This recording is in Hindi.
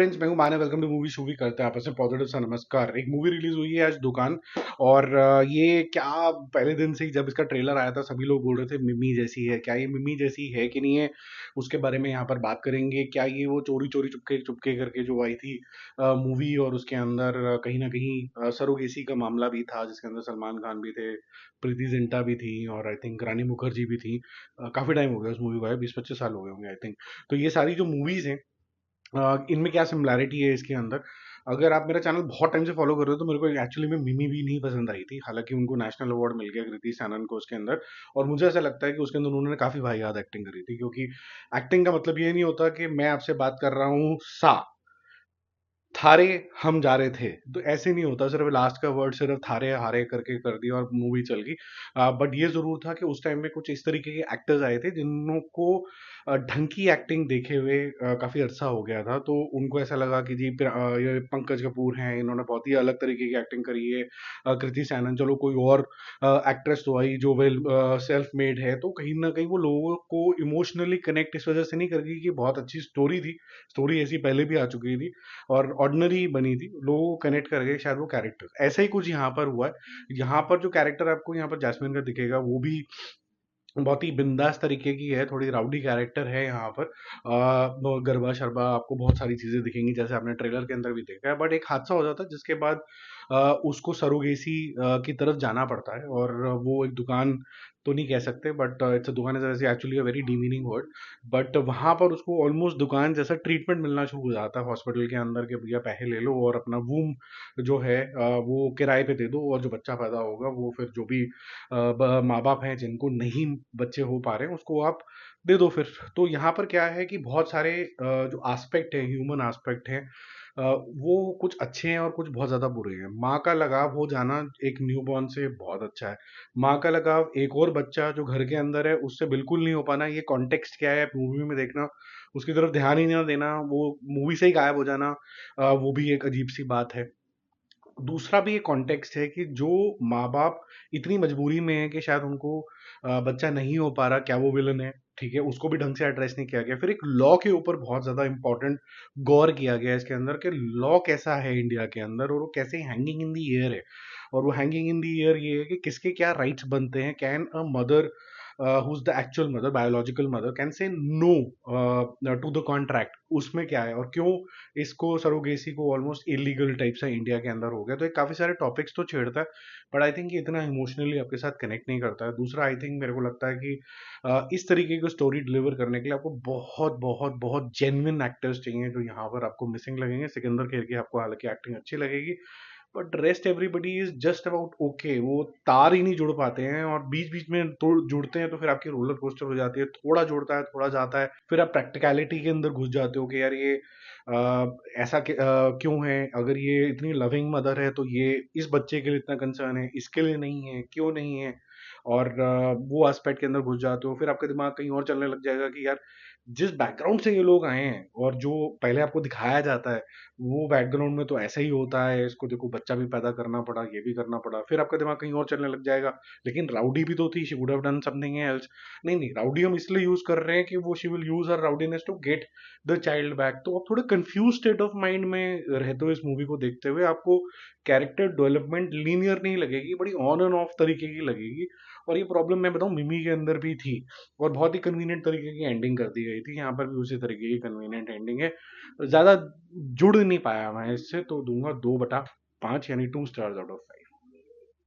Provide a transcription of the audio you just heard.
फ्रेंड्स, मैं हूं Mane. Welcome to movie shoovie. करते हैं आपस में पॉजिटिव सा नमस्कार। एक मूवी रिलीज हुई है आज दुकान। और ये क्या, पहले दिन से ही जब इसका ट्रेलर आया था सभी लोग बोल रहे थे मिमी जैसी है। क्या ये मिमी जैसी है कि नहीं है, उसके बारे में यहाँ पर बात करेंगे। क्या ये वो चोरी चोरी चुपके चुपके करके जो आई थी मूवी, और उसके अंदर कहीं ना कहीं सरोगेसी का मामला भी था, जिसके अंदर सलमान खान भी थे, प्रीति जिंटा भी थी, और आई थिंक रानी मुखर्जी भी थी। काफी टाइम हो गया उस मूवी को, 20-25 साल हो गए होंगे आई थिंक। तो ये सारी जो मूवीज हैं, इनमें क्या सिमिलैरिटी है इसके अंदर। अगर आप मेरा चैनल बहुत टाइम से फॉलो कर रहे हो तो मेरे को एक्चुअली में मिमी भी नहीं पसंद आई थी। हालांकि उनको नेशनल अवार्ड मिल गया कृति सैनन को उसके अंदर। और मुझे ऐसा लगता है कि उसके अंदर उन्होंने काफी वाहियात एक्टिंग करी थी, क्योंकि एक्टिंग का मतलब ये नहीं होता कि मैं आपसे बात कर रहा हूँ सा थारे हम जा रहे थे, तो ऐसे नहीं होता। सिर्फ लास्ट का वर्ड सिर्फ थारे हारे करके कर दिया और मूवी चल गई। बट ये जरूर था कि उस टाइम में कुछ इस तरीके के एक्टर्स आए थे जिनको को ढंग की एक्टिंग देखे हुए काफी अरसा हो गया था। तो उनको ऐसा लगा कि जी ये पंकज कपूर हैं, इन्होंने बहुत ही अलग तरीके की एक्टिंग करी है। कृति सैनन, चलो कोई और एक्ट्रेस तो आई जो वेल सेल्फ मेड है, तो कहीं ना कहीं वो लोगों को इमोशनली कनेक्ट इस वजह से नहीं कर गई कि बहुत अच्छी स्टोरी थी। स्टोरी ऐसी पहले भी आ चुकी थी और ऑर्डिनरी बनी थी, लोगों को कनेक्ट कर गए शायद वो कैरेक्टर। ऐसा ही कुछ यहाँ पर हुआ है। यहाँ पर जो कैरेक्टर आपको यहाँ पर जैस्मिन का दिखेगा वो भी बहुत ही बिंदास तरीके की है। थोड़ी राउडी कैरेक्टर है यहाँ पर। गरबा शरबा आपको बहुत सारी चीजें दिखेंगी, जैसे आपने ट्रेलर के अंदर भी देखा है। बट एक हादसा हो जाता है जिसके बाद उसको सरोगेसी की तरफ जाना पड़ता है। और वो एक दुकान तो नहीं कह सकते, but it's a dukaan is actually a very demeaning word. But वहां पर उसको ऑलमोस्ट दुकान जैसा ट्रीटमेंट मिलना शुरू हो जाता है हॉस्पिटल के अंदर, के भैया पैसे ले लो और अपना वूम जो है वो किराए पे दे दो, और जो बच्चा पैदा होगा वो फिर जो भी माँ बाप हैं जिनको नहीं बच्चे हो पा रहे हैं उसको आप दे दो फिर। तो यहाँ पर क्या है कि बहुत सारे जो एस्पेक्ट है, ह्यूमन एस्पेक्ट है, वो कुछ अच्छे हैं और कुछ बहुत ज्यादा बुरे हैं। माँ का लगाव हो जाना एक न्यूबॉर्न से बहुत अच्छा है। माँ का लगाव एक और बच्चा जो घर के अंदर है उससे बिल्कुल नहीं हो पाना। ये कॉन्टेक्स्ट क्या है मूवी में देखना, उसकी तरफ ध्यान ही ना देना, वो मूवी से ही गायब हो जाना, वो भी एक अजीब सी बात है। दूसरा भी एक कॉन्टेक्स्ट है कि जो माँ बाप इतनी मजबूरी में है कि शायद उनको बच्चा नहीं हो पा रहा, क्या वो विलन है? ठीक है, उसको भी ढंग से एड्रेस नहीं किया गया। फिर एक लॉ के ऊपर बहुत ज्यादा इंपॉर्टेंट गौर किया गया है इसके अंदर, कि लॉ कैसा है इंडिया के अंदर और वो कैसे हैंगिंग इन दी एयर है। और वो हैंगिंग इन दी एयर ये है कि किसके क्या राइट्स बनते हैं। Can a mother who is the actual mother, biological mother, can say no to the contract? उसमें क्या है और क्यों इसको सरोगेसी को ऑलमोस्ट इलीगल टाइप से इंडिया के अंदर हो गया। तो ये काफी सारे टॉपिक्स तो छेड़ता है, बट आई थिंक ये इतना इमोशनली आपके साथ कनेक्ट नहीं करता है। दूसरा, आई थिंक मेरे को लगता है कि इस तरीके की स्टोरी डिलीवर करने के लिए आपको बहुत बहुत बहुत जेन्युइन एक्टर्स चाहिए, जो यहाँ पर आपको मिसिंग लगेंगे। सिकंदर खेर की आपको हालांकि एक्टिंग अच्छी लगेगी, but rest everybody is just about okay. वो तार ही नहीं जुड़ पाते हैं, और बीच बीच में तो जुड़ते हैं तो फिर आपकी रोलर कोस्टर हो जाती है। थोड़ा जुड़ता है, थोड़ा जाता है, फिर आप प्रैक्टिकलिटी के अंदर घुस जाते हो कि यार ये ऐसा क्यों है? अगर ये इतनी लविंग मदर है तो ये इस बच्चे के लिए इतना कंसर्न है, इसके लिए नहीं है, क्यों नहीं है? और वो एस्पेक्ट के अंदर घुस जाते हो, फिर आपका दिमाग कहीं और चलने लग जाएगा कि यार जिस बैकग्राउंड से ये लोग आए हैं और जो पहले आपको दिखाया जाता है वो बैकग्राउंड में तो ऐसा ही होता है, इसको देखो बच्चा भी पैदा करना पड़ा, ये भी करना पड़ा। फिर आपका दिमाग कहीं और चलने लग जाएगा, लेकिन राउडी भी तो थी, she would have done something else. नहीं नहीं, राउडी हम इसलिए यूज कर रहे हैं कि वो she will use her rowdiness to get the child back. तो आप थोड़े कंफ्यूज स्टेट ऑफ माइंड में रहते हो इस मूवी को देखते हुए। आपको कैरेक्टर डेवलपमेंट लीनियर नहीं लगेगी, बड़ी ऑन एंड ऑफ तरीके की लगेगी। और ये प्रॉब्लम मैं बताऊं मिमी के अंदर भी थी, और बहुत ही कन्वीनियंट तरीके की एंडिंग कर दी गई थी। यहाँ पर भी उसी तरीके की कन्वीनियंट एंडिंग है। ज्यादा जुड़ नहीं पाया मैं इससे, तो दूंगा 2/5, यानी 2 स्टार्स आउट ऑफ 5।